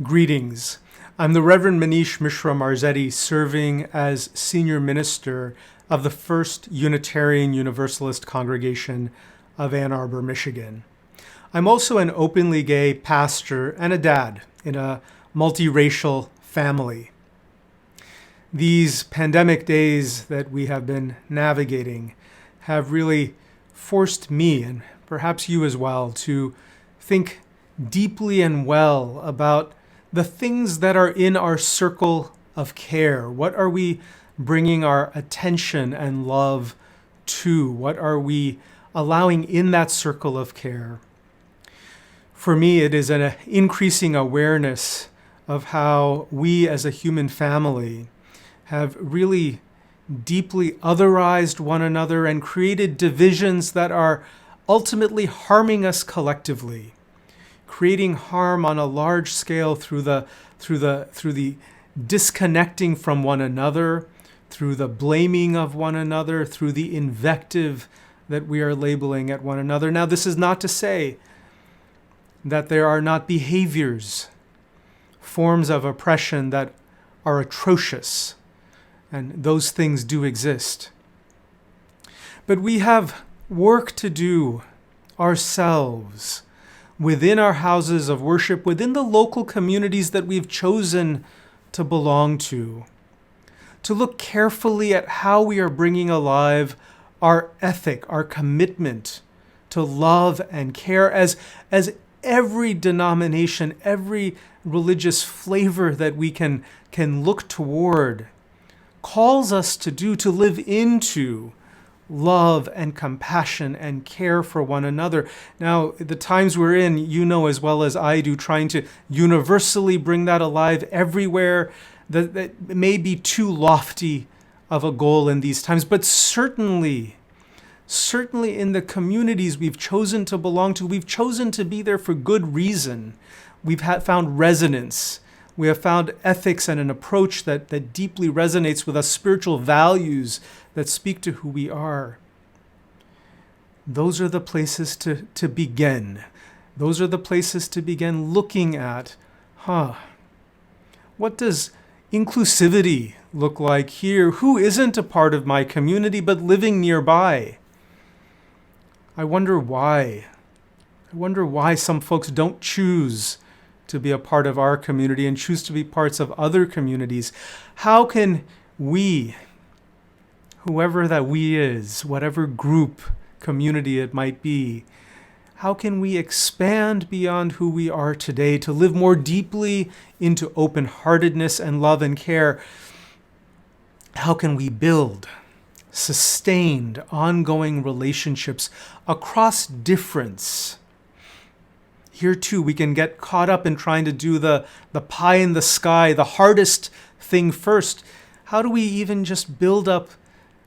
Greetings. I'm the Reverend Manish Mishra-Marzetti, serving as Senior Minister of the First Unitarian Universalist Congregation of Ann Arbor, Michigan. I'm also an openly gay pastor and a dad in a multiracial family. These pandemic days that we have been navigating have really forced me, and perhaps you as well, to think deeply and well about the things that are in our circle of care. What are we bringing our attention and love to? What are we allowing in that circle of care? For me, it is an increasing awareness of how we as a human family have really deeply otherized one another and created divisions that are ultimately harming us collectively, creating harm on a large scale through the disconnecting from one another, through the blaming of one another, through the invective that we are labeling at one another. Now, this is not to say that there are not behaviors, forms of oppression that are atrocious, and those things do exist. But we have work to do ourselves within our houses of worship, within the local communities that we've chosen to belong to look carefully at how we are bringing alive our ethic, our commitment to love and care as every denomination, every religious flavor that we can look toward calls us to do, to live into love and compassion and care for one another. Now, the times we're in, you know as well as I do, trying to universally bring that alive everywhere, that may be too lofty of a goal in these times, but certainly in the communities we've chosen to belong to, we've chosen to be there for good reason. We've found resonance. We have found ethics and an approach that deeply resonates with us, spiritual values that speak to who we are. Those are the places to begin. Those are the places to begin looking at, what does inclusivity look like here? Who isn't a part of my community but living nearby? I wonder why. I wonder why some folks don't choose to be a part of our community and choose to be parts of other communities. How can we, whoever that we is, whatever group, community it might be, how can we expand beyond who we are today to live more deeply into open-heartedness and love and care? How can we build sustained, ongoing relationships across difference? Here too, we can get caught up in trying to do the pie in the sky, the hardest thing first. How do we even just build up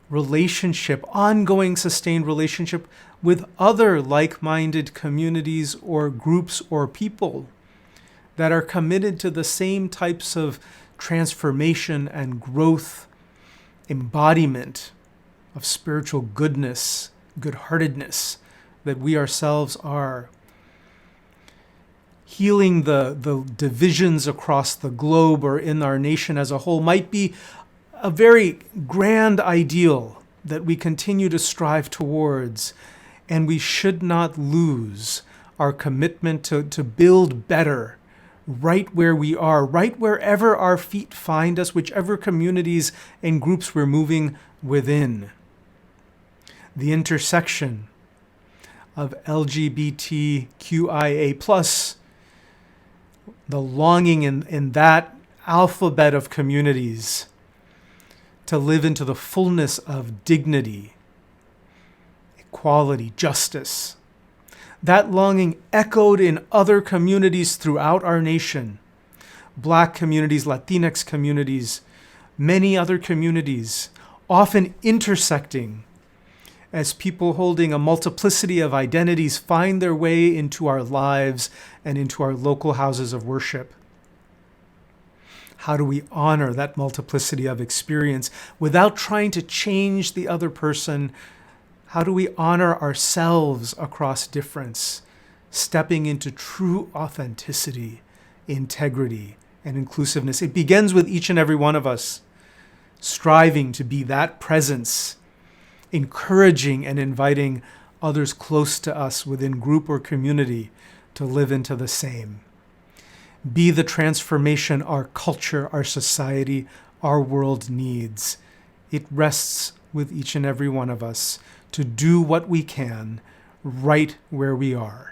relationship, ongoing sustained relationship with other like-minded communities or groups or people that are committed to the same types of transformation and growth, embodiment of spiritual goodness, good-heartedness that we ourselves are? Healing the divisions across the globe or in our nation as a whole might be a very grand ideal that we continue to strive towards, and we should not lose our commitment to build better right where we are, right wherever our feet find us, whichever communities and groups we're moving within. The intersection of LGBTQIA+, the longing in that alphabet of communities to live into the fullness of dignity, equality, justice. That longing echoed in other communities throughout our nation. Black communities, Latinx communities, many other communities, often intersecting as people holding a multiplicity of identities find their way into our lives and into our local houses of worship. How do we honor that multiplicity of experience without trying to change the other person? How do we honor ourselves across difference, stepping into true authenticity integrity, and inclusiveness. It begins with each and every one of us striving to be that presence, encouraging and inviting others close to us within group or community to live into the same. Be the transformation our culture, our society, our world needs. It rests with each and every one of us to do what we can right where we are.